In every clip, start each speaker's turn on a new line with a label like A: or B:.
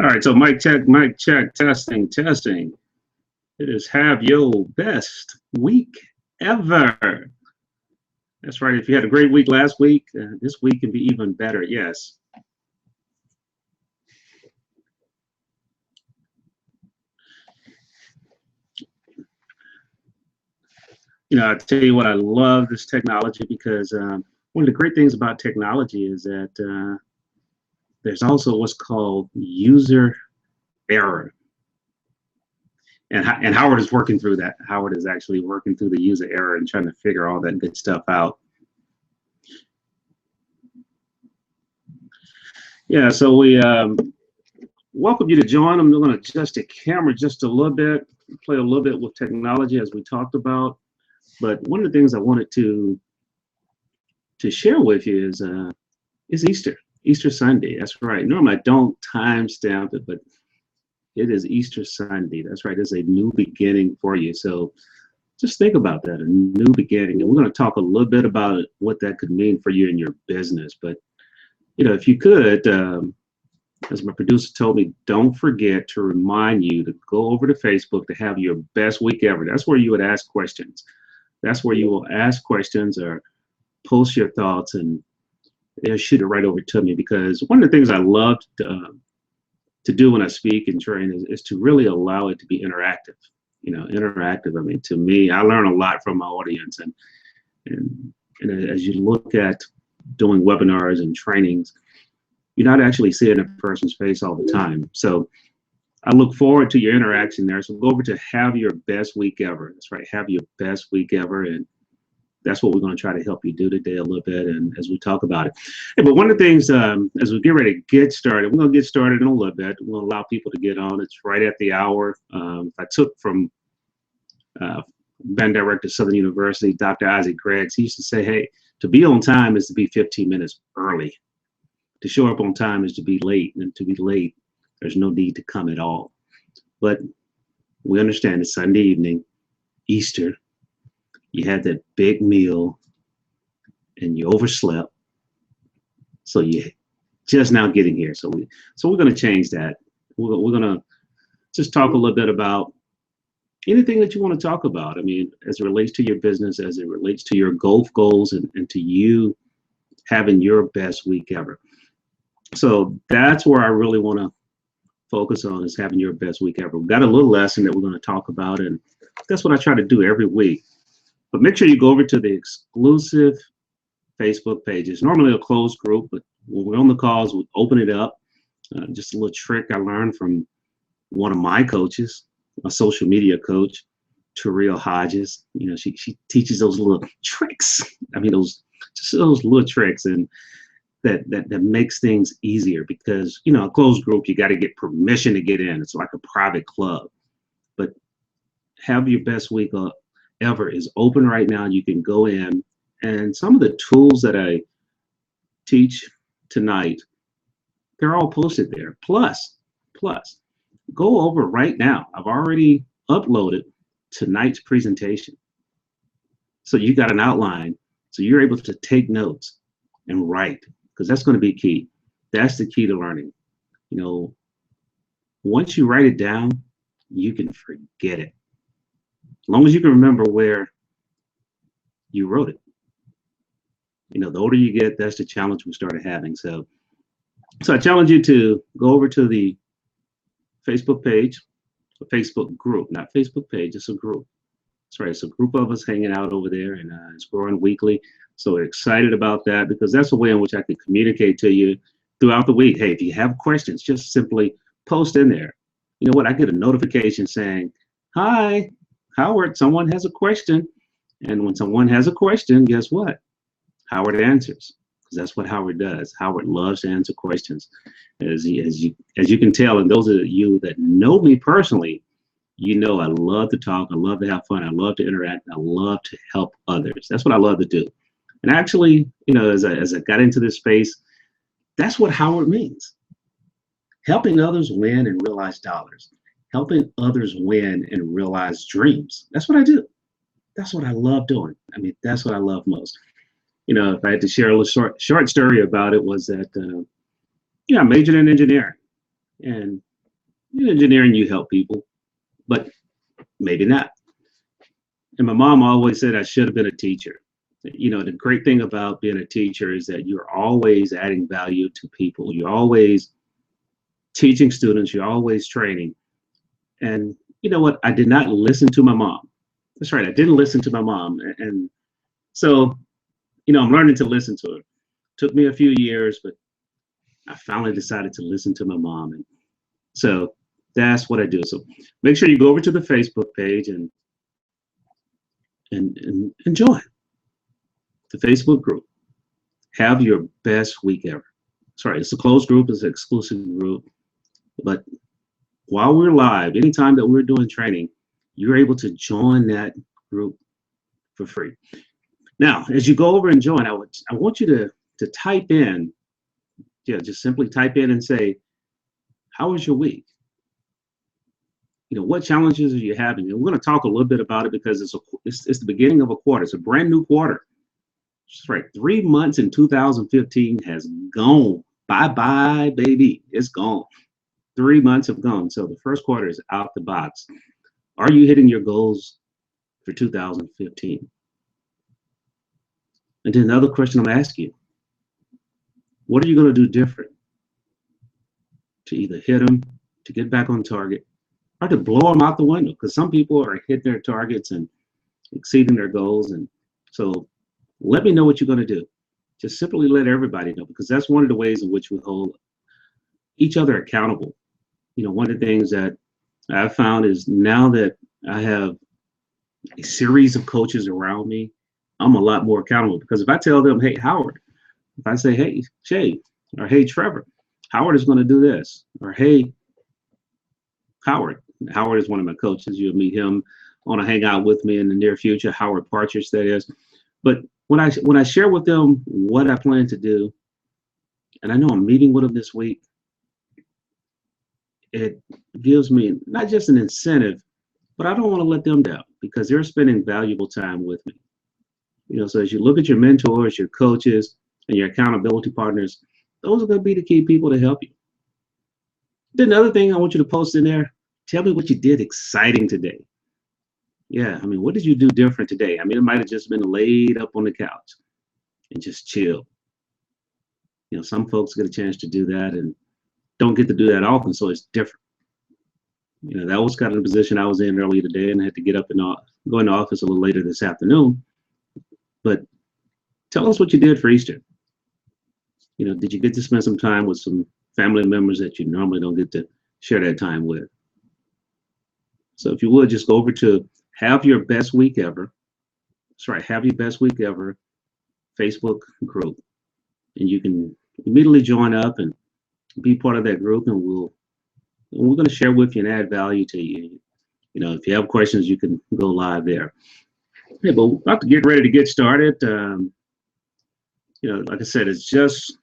A: All right, so mic check, testing, testing. It is have your best week ever. That's right. If you had a great week last week, this week can be even better. Yes. I tell you what, I love this technology because one of the great things about technology is that there's also what's called user error. And Howard is working through that. Howard is actually working through the user error and trying to figure all that good stuff out. Yeah, so we welcome you to join. I'm going to adjust the camera just a little bit, play a little bit with technology as we talked about. But one of the things I wanted to share with you is Easter Sunday. That's right. Normally I don't timestamp it, but it is Easter Sunday. That's right. It's a new beginning for you. So just think about that, a new beginning. And we're going to talk a little bit about what that could mean for you in your business. But, if you could, as my producer told me, don't forget to remind you to go over to Facebook to have your best week ever. That's where you would ask questions. That's where you will ask questions or post your thoughts, and they'll shoot it right over to me, because one of the things I love to do when I speak and train is to really allow it to be interactive. Interactive. I mean, to me, I learn a lot from my audience, and as you look at doing webinars and trainings, you're not actually seeing a person's face all the time. So I look forward to your interaction there. So go over to have your best week ever. That's right, have your best week ever. And that's what we're going to try to help you do today a little bit, and as we talk about it. Hey, but one of the things, as we get ready to get started, we're going to get started in a little bit. We'll allow people to get on. It's right at the hour. I took from band director of Southern University, Dr. Isaac Greggs. He used to say, hey, to be on time is to be 15 minutes early. To show up on time is to be late, and to be late, there's no need to come at all. But we understand it's Sunday evening, Easter. You had that big meal and you overslept. So you just now getting here. So we're going to change that. We're going to just talk a little bit about anything that you want to talk about. I mean, as it relates to your business, as it relates to your golf goals, and to you having your best week ever. So that's where I really want to focus on, is having your best week ever. We've got a little lesson that we're going to talk about, and that's what I try to do every week. But make sure you go over to the exclusive Facebook page. It's normally a closed group, but when we're on the calls, we open it up. Just a little trick I learned from one of my coaches, a social media coach, Terrell Hodges. She teaches those little tricks. I mean, those little tricks, and that makes things easier, because a closed group, you got to get permission to get in. It's like a private club. But have your best week ever is open right now. You can go in, and some of the tools that I teach tonight, they're all posted there. Plus, go over right now. I've already uploaded tonight's presentation. So you got an outline, so you're able to take notes and write, because that's going to be key. That's the key to learning. Once you write it down, you can forget it. As long as you can remember where you wrote it. The older you get, that's the challenge we started having. So I challenge you to go over to the Facebook page, a Facebook group, not Facebook page, it's a group. That's right, it's a group of us hanging out over there, and it's growing weekly. So we're excited about that, because that's a way in which I can communicate to you throughout the week. Hey, if you have questions, just simply post in there. You know what? I get a notification saying, hi, Howard, someone has a question. And when someone has a question, guess what? Howard answers, because that's what Howard does. Howard loves to answer questions. As you can tell, and those of you that know me personally, I love to talk, I love to have fun, I love to interact, I love to help others. That's what I love to do. And actually, as I got into this space, that's what Howard means. Helping others win and realize dollars. Helping others win and realize dreams. That's what I do. That's what I love doing. I mean, that's what I love most. If I had to share a little short story about it, was that, I majored in engineering. And in engineering, you help people, but maybe not. And my mom always said I should have been a teacher. The great thing about being a teacher is that you're always adding value to people. You're always teaching students, you're always training. And you know what? I did not listen to my mom. That's right. I didn't listen to my mom. And so, I'm learning to listen to her. Took me a few years, but I finally decided to listen to my mom. And so that's what I do. So make sure you go over to the Facebook page and join the Facebook group. Have your best week ever. Sorry, it's a closed group, it's an exclusive group. But while we're live, anytime that we're doing training, you're able to join that group for free. Now, as you go over and join, I want you to type in, just simply type in and say, how was your week? What challenges are you having? And we're going to talk a little bit about it because it's the beginning of a quarter. It's a brand new quarter. That's right. 3 months in 2015 has gone. Bye-bye, baby. It's gone. 3 months have gone. So the first quarter is out the box. Are you hitting your goals for 2015? And then another question I'm asking you, what are you going to do different to either hit them, to get back on target, or to blow them out the window? Because some people are hitting their targets and exceeding their goals. And so let me know what you're going to do. Just simply let everybody know, because that's one of the ways in which we hold each other accountable. One of the things that I've found is now that I have a series of coaches around me, I'm a lot more accountable, because if I tell them, hey, Howard, if I say, hey, Shay, or hey, Trevor, Howard is going to do this, or hey, Howard is one of my coaches. You'll meet him on a hangout with me in the near future, Howard Partridge, that is. But when I share with them what I plan to do, and I know I'm meeting with them this week, it gives me not just an incentive, but I don't want to let them down, because they're spending valuable time with me. So as you look at your mentors, your coaches, and your accountability partners, those are going to be the key people to help you. Then another thing I want you to post in there, tell me what you did exciting today. Yeah, what did you do different today? It might have just been laid up on the couch and just chill. Some folks get a chance to do that and don't get to do that often, so it's different. That was kind of the position I was in earlier today, and I had to get up and go in the office a little later this afternoon. But tell us what you did for Easter. Did you get to spend some time with some family members that you normally don't get to share that time with? So if you would, just go over to Have Your Best Week Ever. That's right, Have Your Best Week Ever Facebook group. And you can immediately join up and be part of that group, and we're going to share with you and add value to you. If you have questions, you can go live there. Yeah, but we're about to get ready to get started. Like I said, it's just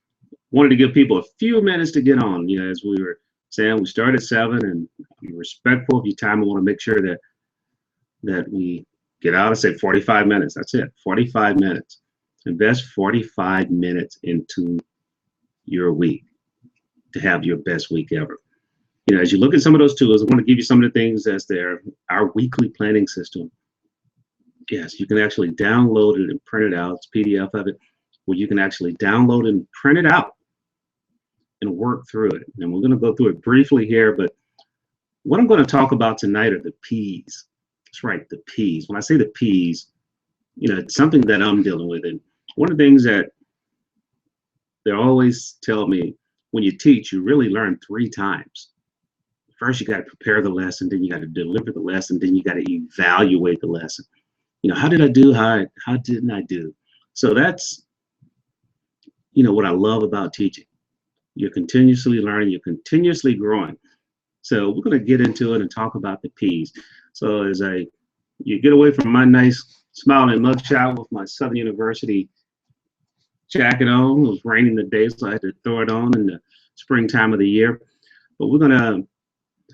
A: wanted to give people a few minutes to get on. As we were saying, we start at 7, and I'm respectful of your time. I want to make sure that we get out and say 45 minutes. That's it, 45 minutes. Invest 45 minutes into your week to have your best week ever. As you look at some of those tools, I want to give you some of the things as our weekly planning system. Yes, you can actually download it and print it out. It's PDF of it, where you can actually download and print it out and work through it. And we're going to go through it briefly here, but what I'm going to talk about tonight are the P's. That's right, the P's. When I say the P's, it's something that I'm dealing with. And one of the things that they always tell me, when you teach, you really learn 3 times. First, you got to prepare the lesson, then you got to deliver the lesson, then you got to evaluate the lesson. How did I do? How didn't I do? So that's, what I love about teaching. You're continuously learning, you're continuously growing. So we're going to get into it and talk about the P's. So as you get away from my nice smiling mugshot with my Southern University jacket on, it was raining today, so I had to throw it on in the springtime of the year. But we're going to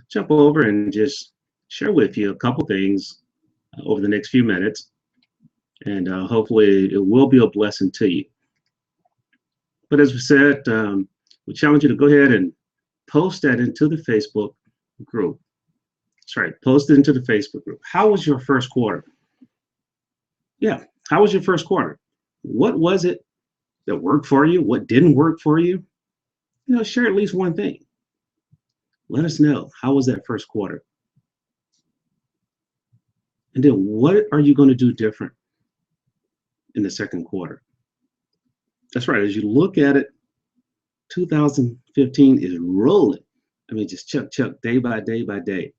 A: jump over and just share with you a couple things over the next few minutes, and hopefully it will be a blessing to you. But as we said, we challenge you to go ahead and post that into the Facebook group. That's right, post it into the Facebook group. How was your first quarter? Yeah, how was your first quarter? What was it that worked for you? What didn't work for you? Share at least one thing. Let us know. How was that first quarter? And then what are you going to do different in the second quarter? That's right. As you look at it, 2015 is rolling. I mean, just chuck, day by day by day.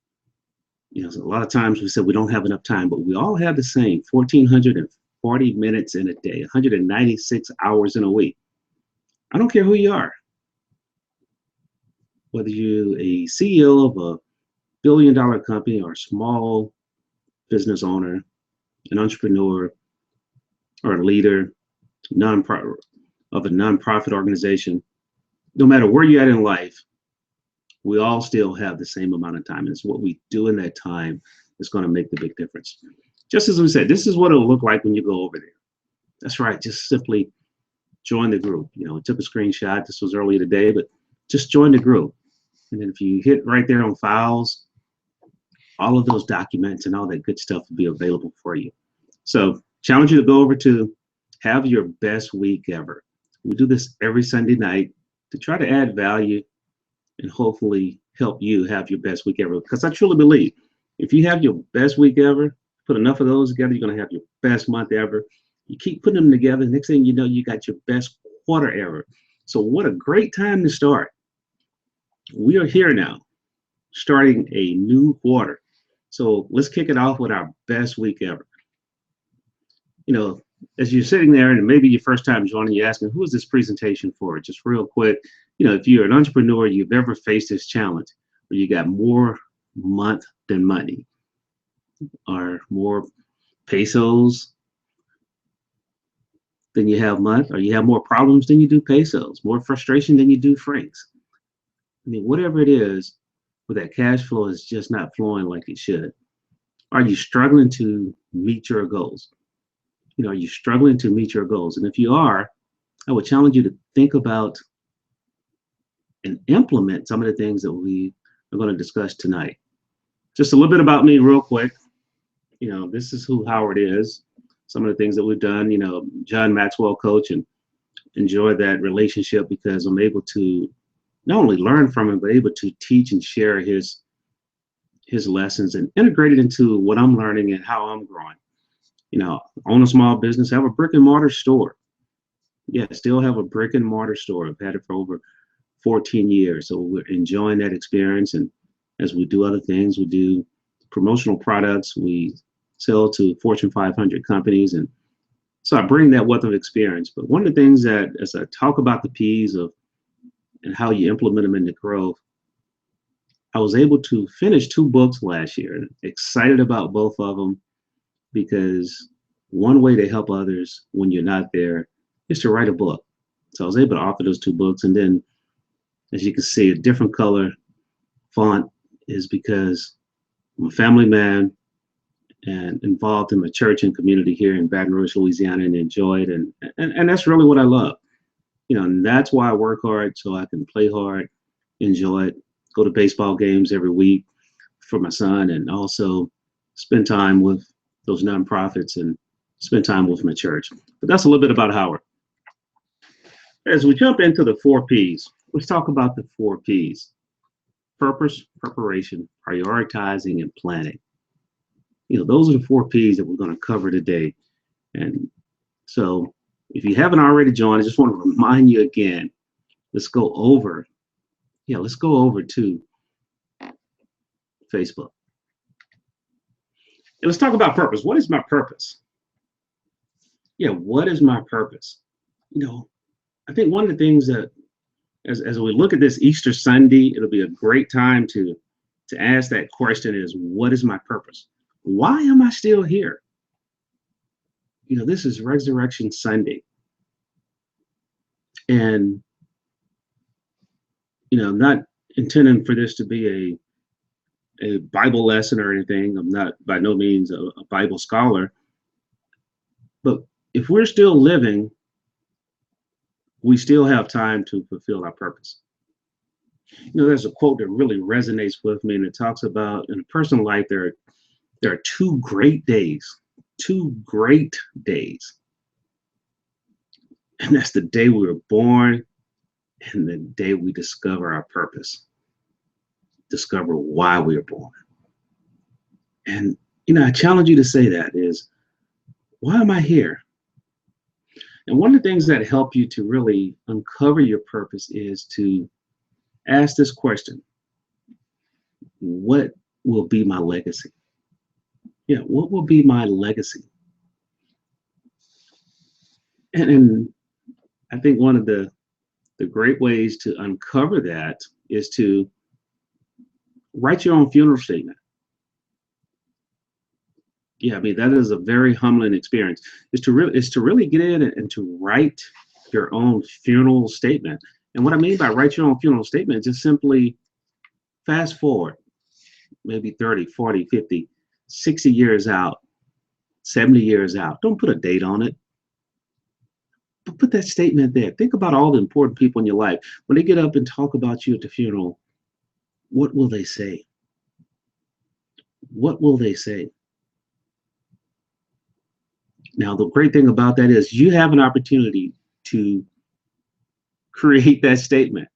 A: So a lot of times we said we don't have enough time, but we all have the same 1,440 minutes in a day, 196 hours in a week. I don't care who you are, whether you're a CEO of a billion-dollar company or a small business owner, an entrepreneur, or a leader of a nonprofit organization. No matter where you're at in life, we all still have the same amount of time. And it's what we do in that time that's going to make the big difference. Just as we said, this is what it'll look like when you go over there. That's right. Just simply join the group. I took a screenshot. This was earlier today, but just join the group. And then if you hit right there on files, all of those documents and all that good stuff will be available for you. So challenge you to go over to Have Your Best Week Ever. We do this every Sunday night to try to add value and hopefully help you have your best week ever. Because I truly believe if you have your best week ever, put enough of those together, you're going to have your best month ever. You keep putting them together, next thing you know, you got your best quarter ever. So what a great time to start. We are here now, starting a new quarter. So let's kick it off with our best week ever. As you're sitting there and maybe your first time joining, you're asking, who is this presentation for? Just real quick, if you're an entrepreneur, you've ever faced this challenge where you got more month than money, or more pesos than you have month, or you have more problems than you do pesos, more frustration than you do francs. I mean, whatever it is, where that cash flow is just not flowing like it should. Are you struggling to meet your goals? Are you struggling to meet your goals? And if you are, I would challenge you to think about and implement some of the things that we are going to discuss tonight. Just a little bit about me real quick. This is who Howard is. Some of the things that we've done, John Maxwell coach, and enjoy that relationship because I'm able to not only learn from him, but able to teach and share his lessons and integrate it into what I'm learning and how I'm growing. Own a small business, have a brick and mortar store. Yeah, still have a brick and mortar store. I've had it for over 14 years. So we're enjoying that experience. And as we do other things, we do promotional products. We sell to Fortune 500 companies. And so I bring that wealth of experience. But one of the things that, as I talk about the P's of and how you implement them into growth, I was able to finish 2 books last year. Excited about both of them, because one way to help others when you're not there is to write a book. So I was able to author those 2 books. And then, as you can see, a different color font is because I'm a family man and involved in the church and community here in Baton Rouge, Louisiana, and enjoy it. And that's really what I love. And that's why I work hard, so I can play hard, enjoy it, go to baseball games every week for my son, and also spend time with those nonprofits and spend time with my church. But that's a little bit about Howard. As we jump into the 4 P's, let's talk about the 4 P's. Purpose, preparation, prioritizing, and planning. Those are the 4 P's that we're going to cover today. And so if you haven't already joined, I just want to remind you again, let's go over to Facebook. And let's talk about purpose. What is my purpose? What is my purpose? I think one of the things that, as we look at this Easter Sunday, it'll be a great time to ask that question is, what is my purpose? Why am I still here? This is Resurrection Sunday. And, not intending for this to be a Bible lesson or anything. I'm not by no means a Bible scholar. But if we're still living, we still have time to fulfill our purpose. There's a quote that really resonates with me, and it talks about in a personal life there are two great days, and that's the day we were born and the day we discover our purpose, discover why we were born. And I challenge you to say that is, why am I here? And one of the things that help you to really uncover your purpose is to ask this question: what will be my legacy? Yeah, what will be my legacy? And I think one of the great ways to uncover that is to write your own funeral statement. Yeah, I mean, that is a very humbling experience. Is to really get in and to write your own funeral statement. And what I mean by write your own funeral statement, just simply fast forward maybe 30, 40, 50, 60 years out, 70 years out. Don't put a date on it, but put that statement there. Think about all the important people in your life. When they get up and talk about you at the funeral, what will they say? What will they say? Now, the great thing about that is you have an opportunity to create that statement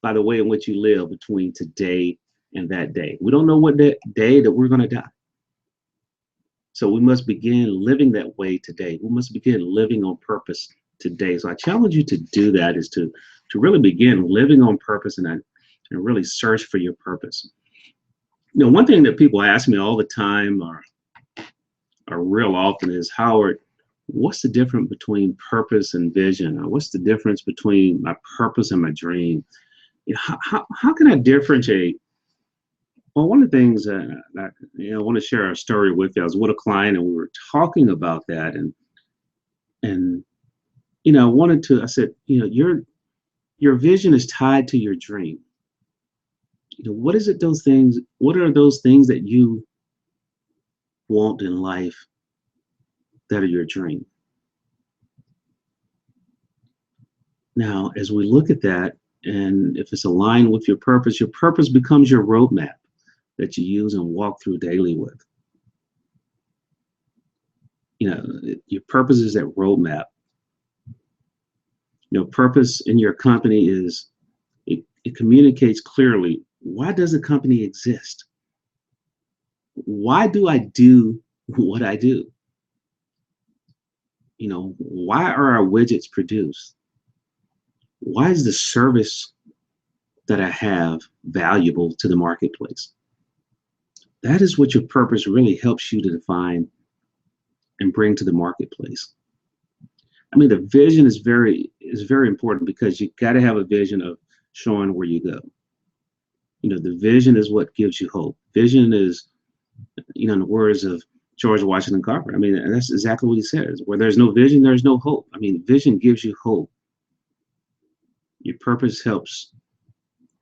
A: by the way in which you live between today and that day. We don't know what day that we're going to die. So we must begin living that way today. We must begin living on purpose today. So I challenge you to do that, is to really begin living on purpose and really search for your purpose. One thing that people ask me all the time or real often is, Howard, what's the difference between purpose and vision? Or what's the difference between my purpose and my dream? How can I differentiate? Well, one of the things that I want to share a story with you. I was with a client and we were talking about that, and I said, your vision is tied to your dream. What are those things that you want in life that are your dream? Now, as we look at that, and if it's aligned with your purpose becomes your roadmap that you use and walk through daily with. Your purpose is that roadmap. Purpose in your company is, it communicates clearly, why does a company exist? Why do I do what I do? Why are our widgets produced? Why is the service that I have valuable to the marketplace? That is what your purpose really helps you to define and bring to the marketplace. I mean, the vision is very important, because you got to have a vision of showing where you go. The vision is what gives you hope. Vision is, in the words of George Washington Carver, I mean, and that's exactly what he says. Where there's no vision, there's no hope. I mean, vision gives you hope. Your purpose helps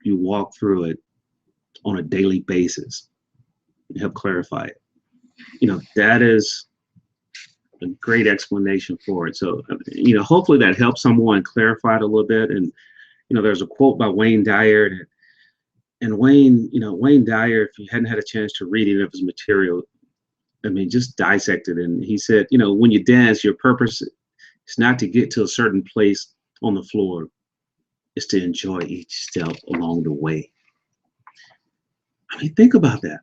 A: you walk through it on a daily basis and help clarify it. That is a great explanation for it. So, hopefully that helps someone clarify it a little bit. And, there's a quote by Wayne Dyer, and Wayne Dyer, if you hadn't had a chance to read any of his material, I mean, just dissect it. And he said, when you dance, your purpose is not to get to a certain place on the floor. It's to enjoy each step along the way. I mean, think about that.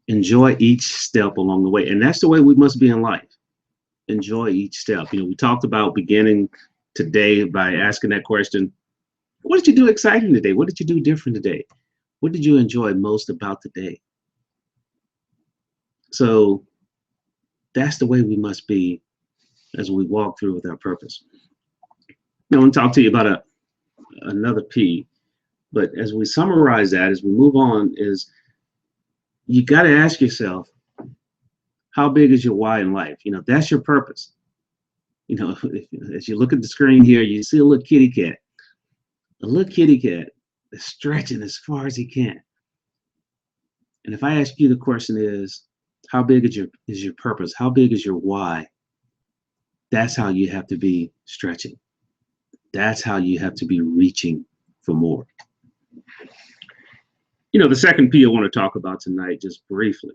A: Enjoy each step along the way. And that's the way we must be in life. Enjoy each step. We talked about beginning today by asking that question: what did you do exciting today? What did you do different today? What did you enjoy most about the day? So that's the way we must be as we walk through with our purpose. I want to talk to you about another P, but as we summarize that, as we move on, is you got to ask yourself, how big is your why in life? That's your purpose. As you look at the screen here, you see a little kitty cat. A little kitty cat is stretching as far as he can. And if I ask you, the question is, how big is your purpose? How big is your why? That's how you have to be stretching. That's how you have to be reaching for more. The second P I want to talk about tonight, just briefly,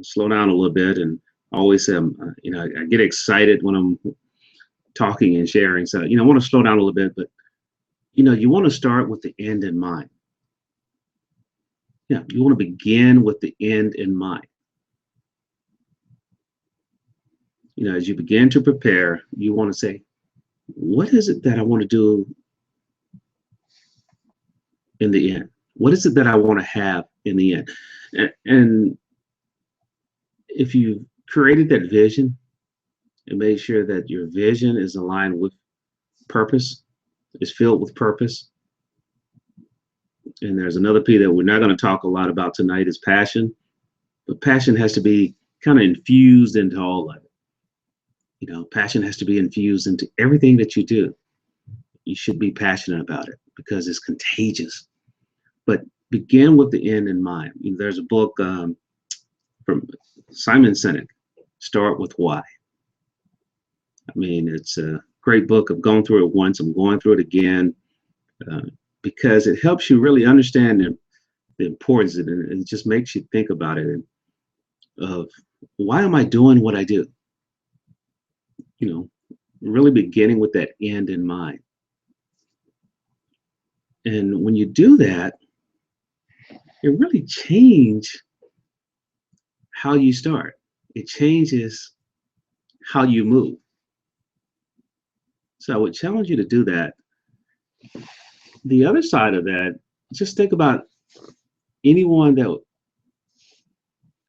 A: slow down a little bit. And I always say, I get excited when I'm talking and sharing. So, I want to slow down a little bit, but, you want to start with the end in mind. Yeah, you want to begin with the end in mind. As you begin to prepare, you want to say, what is it that I want to do in the end? What is it that I want to have in the end? And if you created that vision and made sure that your vision is aligned with purpose, is filled with purpose. And there's another P that we're not going to talk a lot about tonight is passion, but passion has to be kind of infused into all of it. Passion has to be infused into everything that you do. You should be passionate about it because it's contagious. But begin with the end in mind. There's a book from Simon Sinek, Start with Why. It's a great book. I've gone through it once. I'm going through it again because it helps you really understand the importance of it. And it just makes you think about it and of why am I doing what I do? Really beginning with that end in mind. And when you do that, it really changes how you start. It changes how you move. So I would challenge you to do that. The other side of that, just think about anyone that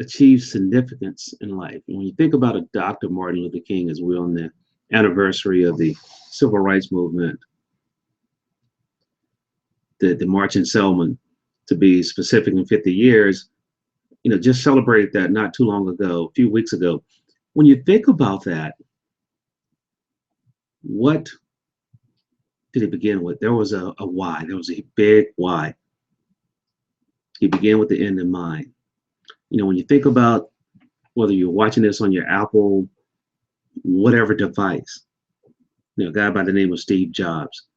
A: achieves significance in life. When you think about a Dr. Martin Luther King, as we're on the anniversary of the Civil Rights Movement, the March in Selma, to be specific, in 50 years, just celebrated that not too long ago, a few weeks ago. When you think about that, what did he begin with? There was a why. There was a big why. He began with the end in mind. When you think about whether you're watching this on your Apple, whatever device, a guy by the name of Steve Jobs,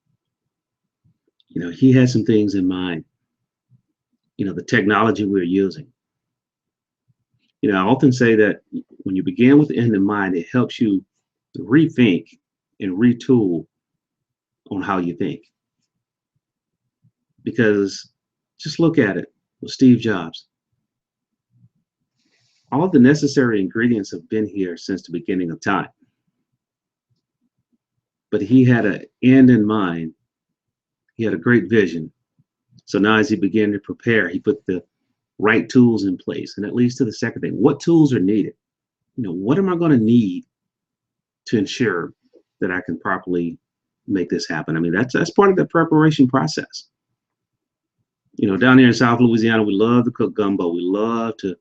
A: he had some things in mind. The technology we're using. I often say that when you begin with the end in mind, it helps you rethink and retool on how you think. Because just look at it with Steve Jobs. All of the necessary ingredients have been here since the beginning of time. But he had an end in mind. He had a great vision. So now as he began to prepare, he put the right tools in place. And that leads to the second thing. What tools are needed? What am I going to need to ensure that I can properly make this happen? That's part of the preparation process. Down here in South Louisiana, we love to cook gumbo. We love to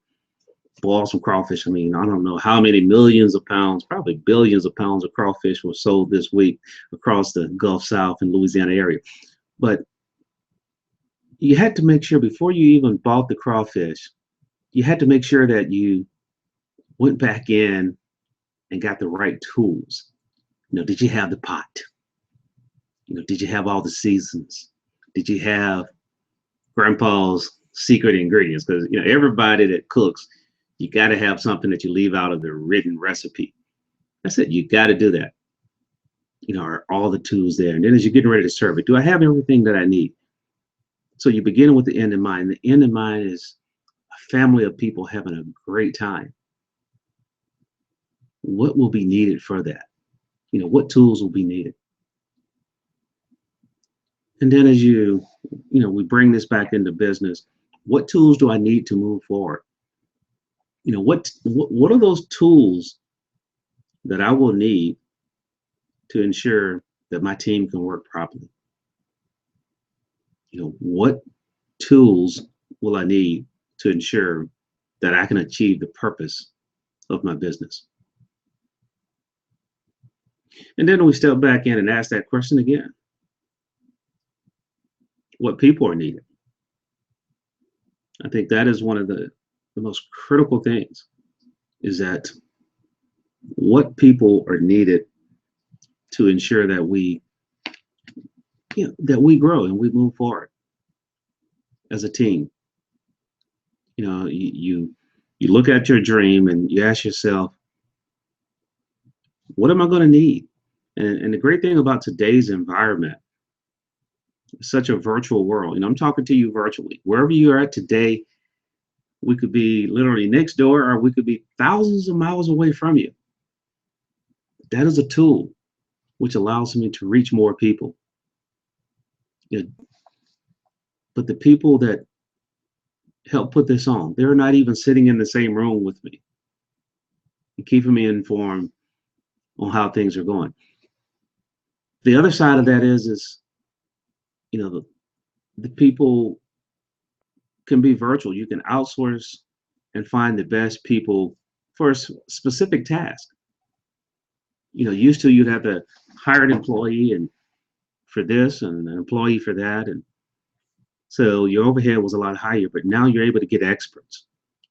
A: boil some crawfish. I don't know how many millions of pounds, probably billions of pounds of crawfish were sold this week across the Gulf South and Louisiana area. But you had to make sure before you even bought the crawfish, you had to make sure that you went back in and got the right tools. Did you have the pot? Did you have all the seasons? Did you have grandpa's secret ingredients? Because everybody that cooks, you got to have something that you leave out of the written recipe. That's it. You got to do that. Are all the tools there? And then as you're getting ready to serve it, do I have everything that I need? So you begin with the end in mind. The end in mind is a family of people having a great time. What will be needed for that? What tools will be needed? And then as we bring this back into business, what tools do I need to move forward? What are those tools that I will need to ensure that my team can work properly? What tools will I need to ensure that I can achieve the purpose of my business? And then we step back in and ask that question again. What people are needed? I think that is one of the most critical things, is that what people are needed to ensure that we that we grow and we move forward as a team. You look at your dream and you ask yourself, what am I going to need? And the great thing about today's environment, it's such a virtual world. I'm talking to you virtually. Wherever you are at today, we could be literally next door or we could be thousands of miles away from you. That is a tool which allows me to reach more people. But the people that help put this on, they're not even sitting in the same room with me and keeping me informed on how things are going. The other side of that is the people can be virtual. You can outsource and find the best people for a specific task. Used to you'd have to hire an employee and for this and an employee for that, and so your overhead was a lot higher. But now you're able to get experts,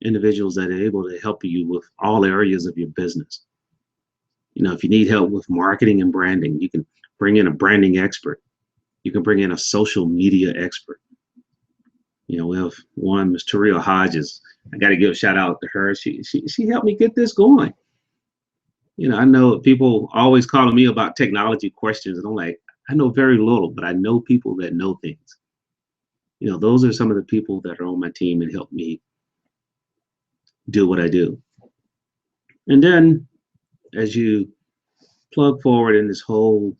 A: individuals that are able to help you with all areas of your business. If you need help with marketing and branding, you can bring in a branding expert. You can bring in a social media expert. We have one, Ms. Taria Hodges. I got to give a shout out to her. She helped me get this going. I know people always calling me about technology questions, and I'm like, I know very little, but I know people that know things. Those are some of the people that are on my team and help me do what I do. And then as you plug forward in this whole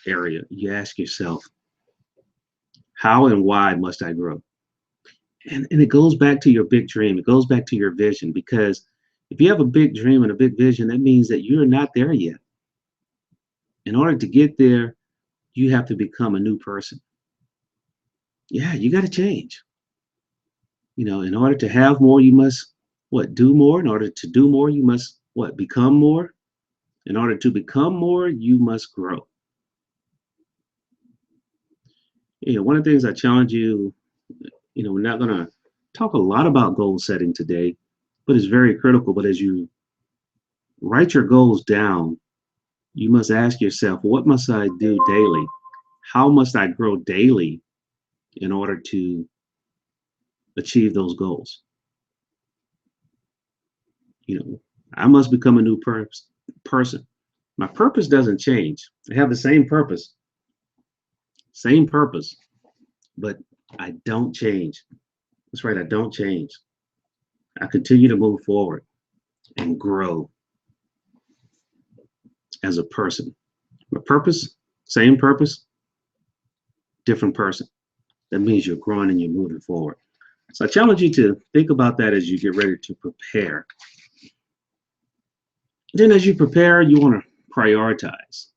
A: area, you ask yourself, how and why must I grow? And it goes back to your big dream. It goes back to your vision, because if you have a big dream and a big vision, that means that you're not there yet. In order to get there, you have to become a new person. Yeah, you got to change. In order to have more, you must do more. In order to do more, you must become more. In order to become more, you must grow. One of the things I challenge you, we're not going to talk a lot about goal setting today, but it's very critical. But as you write your goals down, you must ask yourself, what must I do daily? How must I grow daily in order to achieve those goals? I must become a new person. My purpose doesn't change. I have the same purpose, but I don't change. That's right, I don't change. I continue to move forward and grow as a person. My purpose, same purpose, different person. That means you're growing and you're moving forward. So I challenge you to think about that as you get ready to prepare. Then as you prepare, you want to prioritize.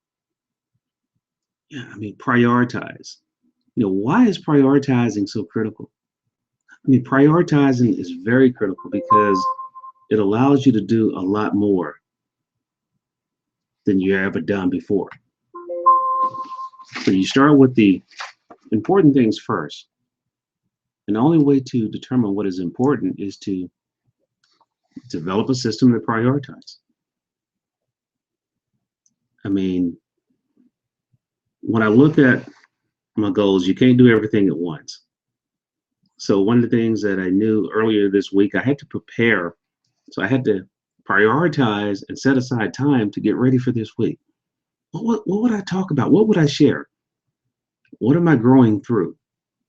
A: Prioritize. Why is prioritizing so critical? Prioritizing is very critical because it allows you to do a lot more than you ever done before. So you start with the important things first. And the only way to determine what is important is to develop a system to prioritize. When I look at my goals, you can't do everything at once. So one of the things that I knew earlier this week, I had to prepare. So I had to prioritize and set aside time to get ready for this week. What would I talk about? What would I share? What am I growing through?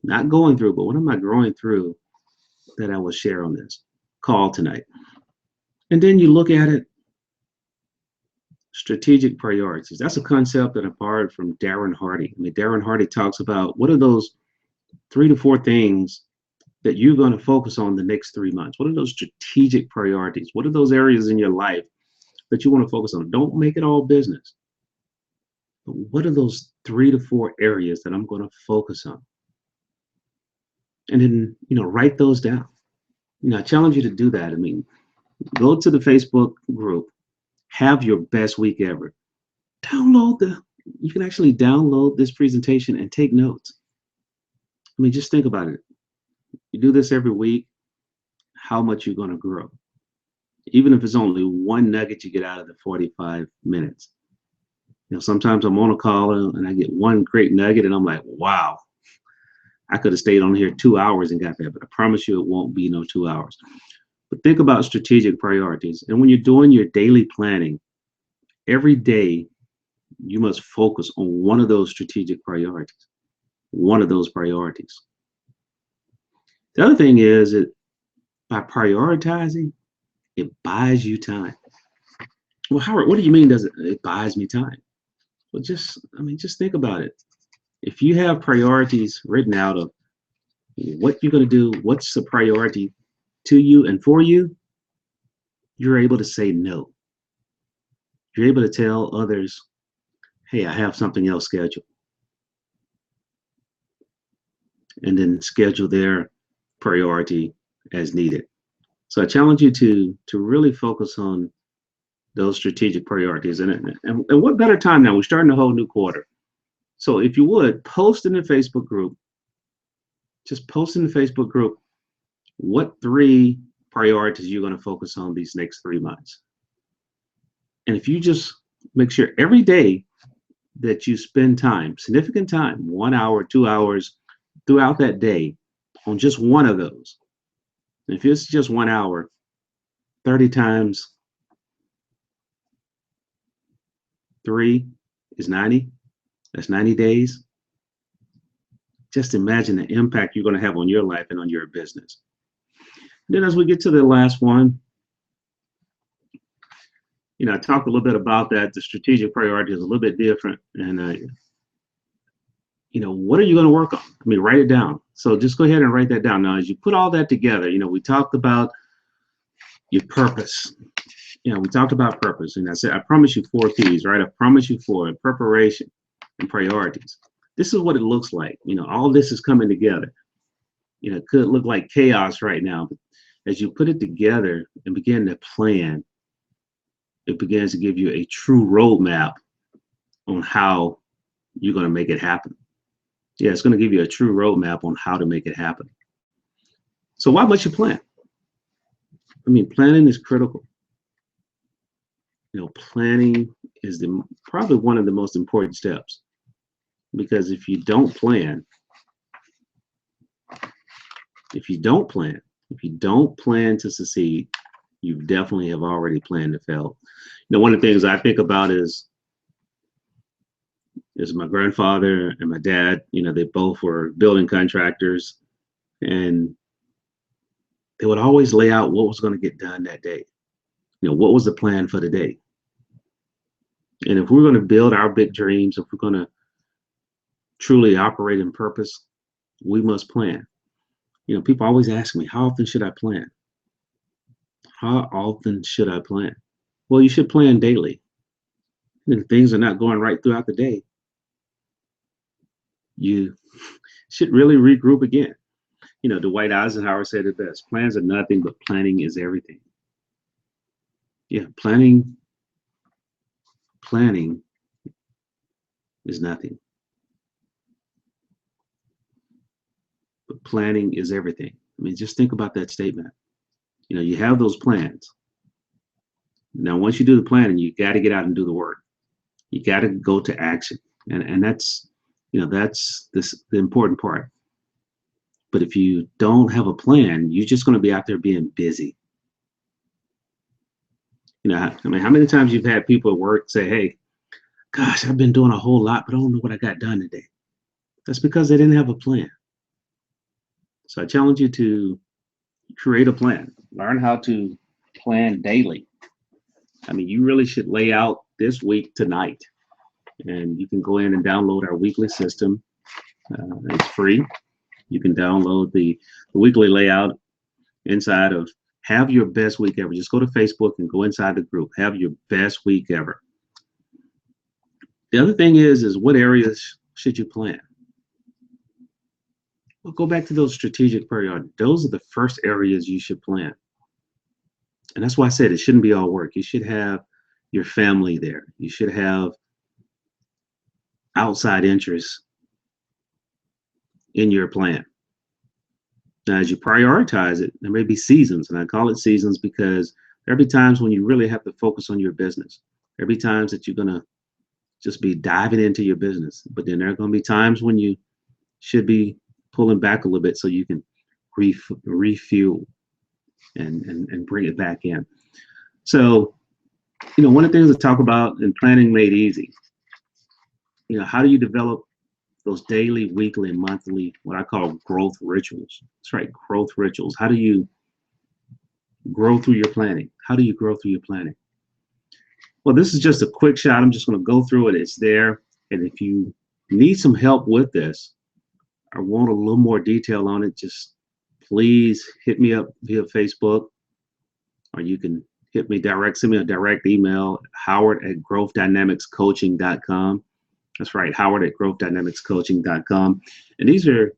A: Not going through, but what am I growing through that I will share on this call tonight? And then you look at it, strategic priorities. That's a concept that I borrowed from Darren Hardy. Darren Hardy talks about what are those 3 to 4 things that you're going to focus on the next 3 months? What are those strategic priorities? What are those areas in your life that you want to focus on? Don't make it all business. But what are those 3 to 4 areas that I'm going to focus on? And then, write those down. I challenge you to do that. Go to the Facebook group, have your best week ever. You can actually download this presentation and take notes. Just think about it. You do this every week, how much you're going to grow. Even if it's only one nugget you get out of the 45 minutes. Sometimes I'm on a call and I get one great nugget and I'm like, wow, I could have stayed on here 2 hours and got that, but I promise you it won't be no 2 hours. But think about strategic priorities. And when you're doing your daily planning, every day you must focus on one of those strategic priorities, one of those priorities. The other thing is that by prioritizing, it buys you time. Well, Howard, what do you mean it buys me time? Well, just think about it. If you have priorities written out of what you're going to do, what's the priority to you and for you, you're able to say no. You're able to tell others, hey, I have something else scheduled. And then schedule their priority as needed. So I challenge you to really focus on those strategic priorities. And what better time now? We're starting a whole new quarter. So if you would, post in the Facebook group, just post in the Facebook group, what 3 priorities you're going to focus on these next 3 months. And if you just make sure every day that you spend time, significant time, 1 hour, 2 hours throughout that day on just one of those. And if it's just 1 hour, 30 times 3 is 90. That's 90 days. Just imagine the impact you're going to have on your life and on your business. And then as we get to the last one, I talked a little bit about that. The strategic priority is a little bit different. And, what are you going to work on? Write it down. So just go ahead and write that down. Now, as you put all that together, we talked about your purpose. We talked about purpose. And I said, I promise you 4 P's, right? I promise you 4: preparation and priorities. This is what it looks like. All this is coming together. It could look like chaos right now, but as you put it together and begin to plan, it begins to give you a true roadmap on how you're going to make it happen. Yeah, it's going to give you a true roadmap on how to make it happen. So why must you plan? Planning is critical. Planning is probably one of the most important steps, because if you don't plan to succeed, you definitely have already planned to fail. One of the things I think about is my grandfather and my dad. They both were building contractors, and they would always lay out what was going to get done that day. What was the plan for the day? And if we're going to build our big dreams, if we're going to truly operate in purpose, we must plan. People always ask me, how often should I plan? How often should I plan? Well, you should plan daily. And if things are not going right throughout the day, you should really regroup again. Dwight Eisenhower said it best: plans are nothing, but planning is everything. Yeah, planning is nothing, but planning is everything. Just think about that statement. You have those plans. Now, once you do the planning, you got to get out and do the work. You got to go to action. And that's, the important part. But if you don't have a plan, you're just going to be out there being busy. How many times you've had people at work say, hey, gosh, I've been doing a whole lot, but I don't know what I got done today. That's because they didn't have a plan. So I challenge you to create a plan. Learn how to plan daily. You really should lay out this week tonight. And you can go in and download our weekly system. It's free. You can download the weekly layout inside of Have Your Best Week Ever. Just go to Facebook and go inside the group. Have your best week ever. The other thing is what areas should you plan? Well, go back to those strategic priorities. Those are the first areas you should plan. And that's why I said it shouldn't be all work. You should have your family there. You should have outside interests in your plan. Now, as you prioritize it, there may be seasons, and I call it seasons because there'll be times when you really have to focus on your business. There'll be times that you're going to just be diving into your business. But then there are going to be times when you should be pulling back a little bit so you can refuel and bring it back in. So, one of the things to talk about in Planning Made Easy, how do you develop those daily, weekly, and monthly, what I call growth rituals? That's right, growth rituals. How do you grow through your planning? How do you grow through your planning? Well, this is just a quick shot. I'm just going to go through it. It's there. And if you need some help with this or want a little more detail on it, just please hit me up via Facebook, or you can hit me direct, send me a direct email, howard@growthdynamicscoaching.com. That's right, howard@growthdynamicscoaching.com. And these are,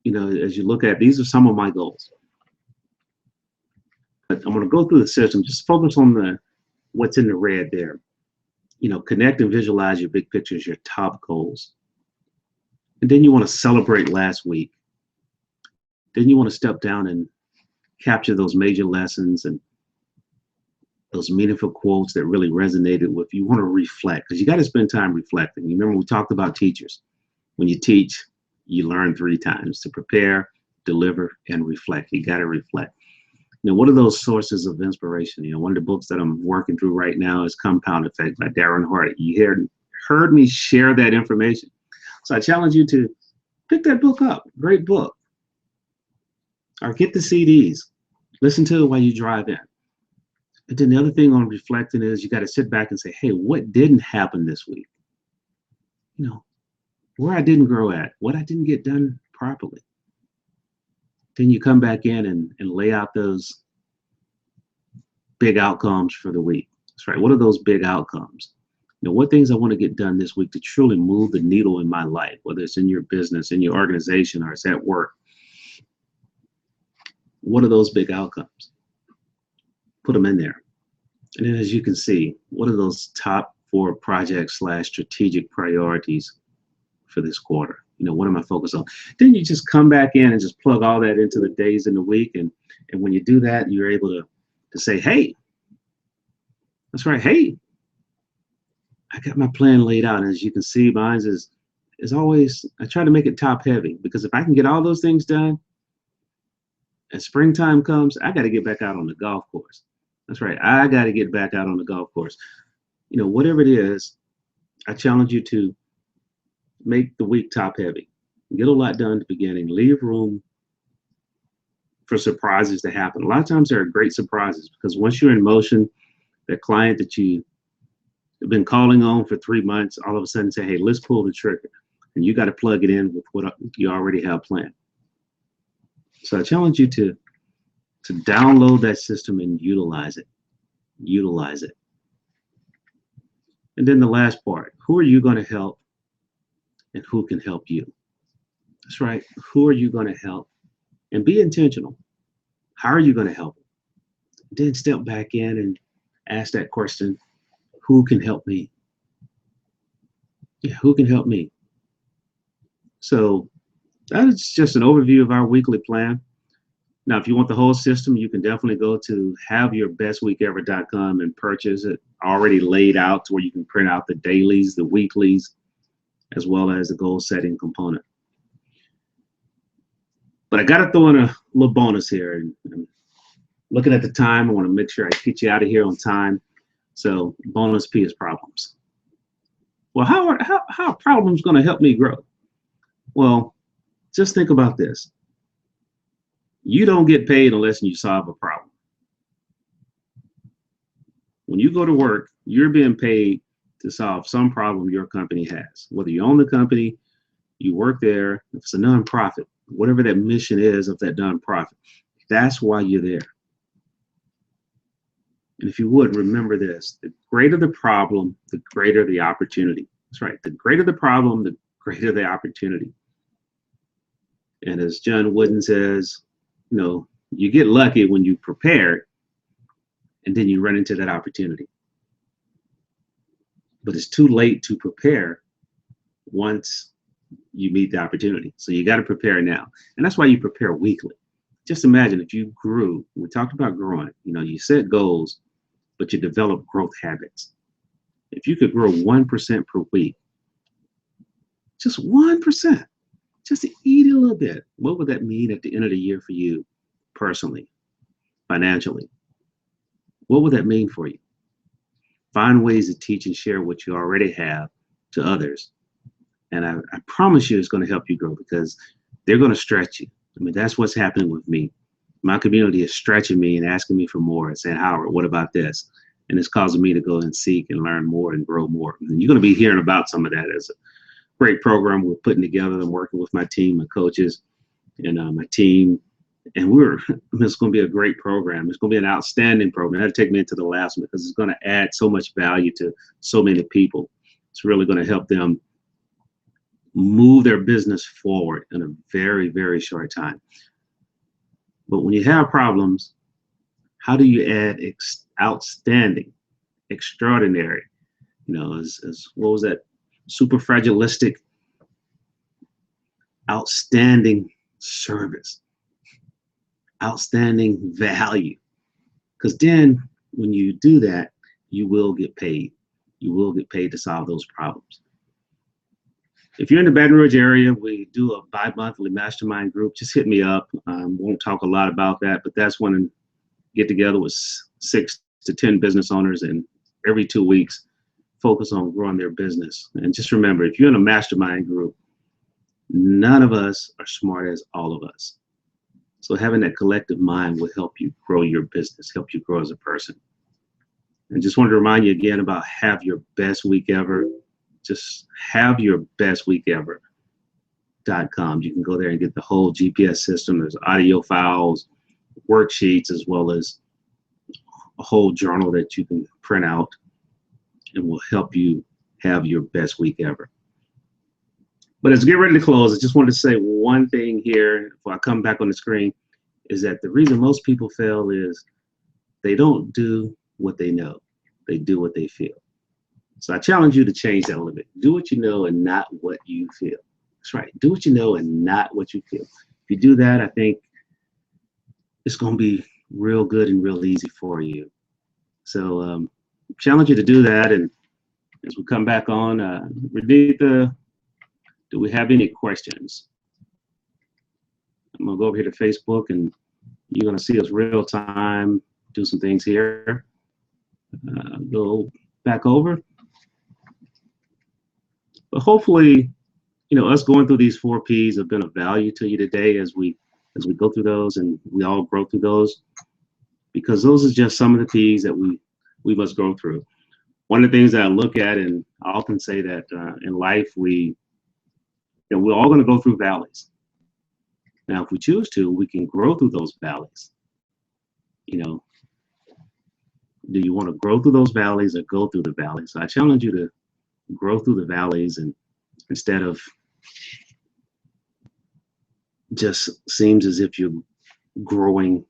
A: as you look at, these are some of my goals. But I'm going to go through the system. Just focus on what's in the red there. Connect and visualize your big pictures, your top goals. And then you want to celebrate last week. Then you want to step down and capture those major lessons and those meaningful quotes that really resonated with you. You want to reflect, because you got to spend time reflecting. You remember we talked about teachers. When you teach, you learn 3 times: to prepare, deliver, and reflect. You got to reflect. What are those sources of inspiration? One of the books that I'm working through right now is Compound Effect by Darren Hardy. You heard me share that information. So I challenge you to pick that book up. Great book. Or get the CDs. Listen to it while you drive in. But then the other thing on reflecting is you got to sit back and say, hey, what didn't happen this week? Where I didn't grow at, what I didn't get done properly. Then you come back in and lay out those big outcomes for the week. That's right. What are those big outcomes? What things I want to get done this week to truly move the needle in my life, whether it's in your business, in your organization, or it's at work. What are those big outcomes? Put them in there. And then, as you can see, what are those top 4 projects / strategic priorities for this quarter? What am I focused on? Then you just come back in and just plug all that into the days in the week. And when you do that, you're able to say, hey, that's right. Hey, I got my plan laid out. And as you can see, mine is always, I try to make it top heavy, because if I can get all those things done, as springtime comes, I got to get back out on the golf course. That's right. I got to get back out on the golf course. Whatever it is, I challenge you to make the week top heavy. Get a lot done at the beginning. Leave room for surprises to happen. A lot of times there are great surprises, because once you're in motion, that client that you have been calling on for 3 months, all of a sudden say, hey, let's pull the trigger. And you got to plug it in with what you already have planned. So I challenge you to download that system and utilize it. Utilize it. And then the last part, who are you going to help and who can help you? That's right. Who are you going to help? And be intentional. How are you going to help? Then step back in and ask that question, who can help me? Yeah, who can help me? So that is just an overview of our weekly plan. Now, if you want the whole system, you can definitely go to haveyourbestweekever.com and purchase it already laid out to where you can print out the dailies, the weeklies, as well as the goal setting component. But I got to throw in a little bonus here. And looking at the time, I want to make sure I get you out of here on time. So bonus P is problems. Well, how are problems going to help me grow? Well, just think about this. You don't get paid unless you solve a problem. When you go to work, you're being paid to solve some problem your company has. Whether you own the company, you work there, if it's a nonprofit, whatever that mission is of that nonprofit, that's why you're there. And if you would, remember this: the greater the problem, the greater the opportunity. That's right. The greater the problem, the greater the opportunity. And as John Wooden says, you get lucky when you prepare and then you run into that opportunity. But it's too late to prepare once you meet the opportunity. So you got to prepare now. And that's why you prepare weekly. Just imagine if you grew, we talked about growing, you set goals, but you develop growth habits. If you could grow 1% per week, just 1%, just to eat a little bit, what would that mean at the end of the year for you personally, financially? What would that mean for you? Find ways to teach and share what you already have to others. And I promise you it's going to help you grow because they're going to stretch you. I mean, that's what's happening with me. My community is stretching me and asking me for more and saying, Howard, what about this? And it's causing me to go and seek and learn more and grow more. And you're going to be hearing about some of that as a great program we're putting together. I'm working with my team, my coaches, and my team. And it's going to be a great program. It's going to be an outstanding program. That'll take me into the last one because it's going to add so much value to so many people. It's really going to help them move their business forward in a very, very short time. But when you have problems, how do you add outstanding, extraordinary, as what was that? Superfragilistic, outstanding service, outstanding value. Because then when you do that, you will get paid. You will get paid to solve those problems. If you're in the Baton Rouge area, we do a bi-monthly mastermind group. Just hit me up. Won't talk a lot about that, but that's when I get together with 6 to 10 business owners, and every 2 weeks, focus on growing their business. And just remember, if you're in a mastermind group, none of us are smart as all of us. So having that collective mind will help you grow your business, help you grow as a person. And just wanted to remind you again about Have Your Best Week Ever. Just haveyourbestweekever.com. You can go there and get the whole GPS system. There's audio files, worksheets, as well as a whole journal that you can print out and will help you have your best week ever. But as we get ready to close, I just wanted to say one thing here before I come back on the screen, is that the reason most people fail is they don't do what they know. They do what they feel. So I challenge you to change that a little bit. Do what you know and not what you feel. That's right. Do what you know and not what you feel. If you do that, I think it's going to be real good and real easy for you. So challenge you to do that. And as we come back on, Renita, do we have any questions? I'm going to go over here to Facebook, and you're going to see us real time, do some things here. Go back over. But hopefully, us going through these 4 Ps have been of value to you today as we go through those and we all grow through those, because those are just some of the Ps that we must go through. One of the things that I look at, and I often say that in life, we're all going to go through valleys. Now, if we choose to, we can grow through those valleys. Do you want to grow through those valleys or go through the valleys? So I challenge you to grow through the valleys, and instead of just seems as if you're going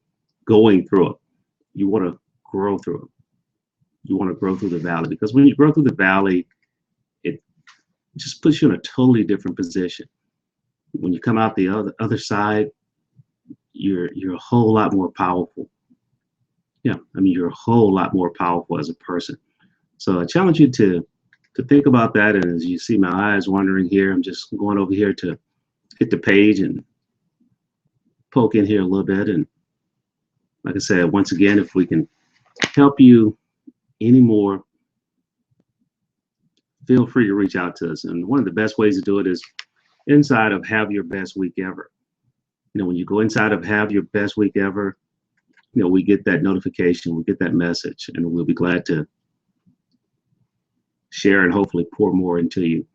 A: through it, you want to grow through it. You want to grow through the valley, because when you grow through the valley, it just puts you in a totally different position. When you come out the other side, you're a whole lot more powerful. Yeah, I mean, you're a whole lot more powerful as a person. So I challenge you to think about that. And as you see my eyes wandering here, I'm just going over here to hit the page and poke in here a little bit. And like I said, once again, if we can help you anymore, feel free to reach out to us. And one of the best ways to do it is inside of Have Your Best Week Ever. When you go inside of Have Your Best Week Ever, we get that notification, we get that message, and we'll be glad to share and hopefully pour more into you.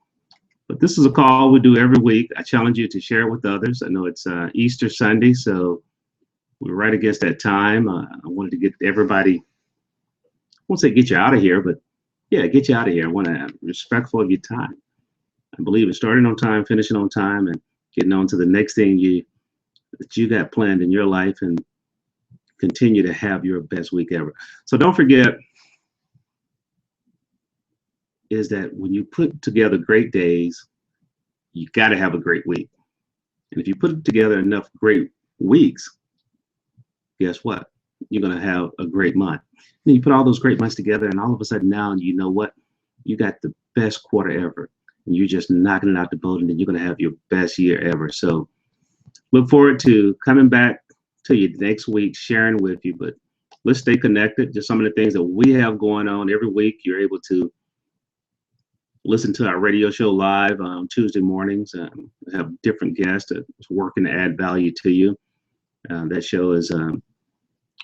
A: But this is a call we do every week. I challenge you to share it with others. I know it's Easter Sunday, so we're right against that time. I wanted to get everybody, I won't say get you out of here, but yeah, get you out of here. I want to be respectful of your time. I believe in starting on time, finishing on time, and getting on to the next thing that you got planned in your life, and continue to have your best week ever. So don't forget, is that when you put together great days, you got to have a great week. And if you put together enough great weeks, guess what? You're going to have a great month. And you put all those great months together, and all of a sudden now, you know what? you got the best quarter ever. And you're just knocking it out the boat, and then you're going to have your best year ever. So look forward to coming back to you next week, sharing with you. But let's stay connected. Just some of the things that we have going on every week. You're able to listen to our radio show live on Tuesday mornings. We have different guests that's working to add value to you. That show is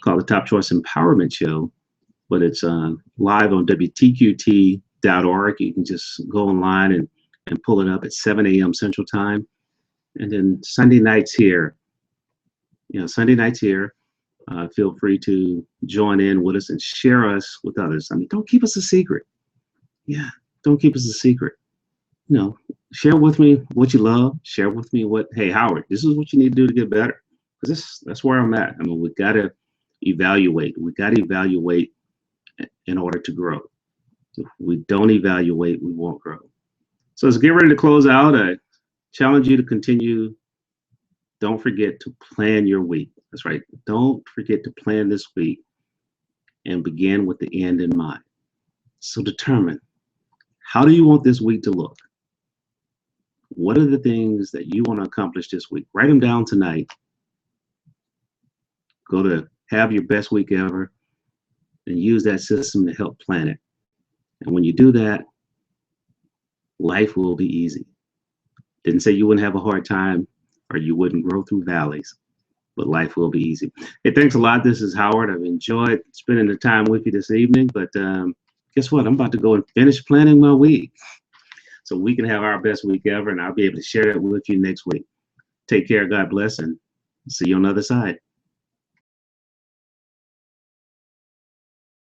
A: called the Top Choice Empowerment Show, but it's live on WTQT.org. You can just go online and pull it up at 7 a.m. Central Time. And then Sunday nights here, feel free to join in with us and share us with others. I mean, don't keep us a secret. Yeah, don't keep us a secret. Share with me what you love. Share with me hey, Howard, this is what you need to do to get better. Because that's where I'm at. I mean, we got to evaluate. We got to evaluate in order to grow. If we don't evaluate, we won't grow. So let's get ready to close out. I challenge you to continue. Don't forget to plan your week. That's right. Don't forget to plan this week and begin with the end in mind. So determine, how do you want this week to look? What are the things that you want to accomplish this week? Write them down tonight. Go to Have Your Best Week Ever and use that system to help plan it. And when you do that, life will be easy. Didn't say you wouldn't have a hard time or you wouldn't grow through valleys, but life will be easy. Hey, thanks a lot. This is Howard. I've enjoyed spending the time with you this evening, but guess what? I'm about to go and finish planning my week so we can have our best week ever, and I'll be able to share that with you next week. Take care. God bless, and see you on the other side.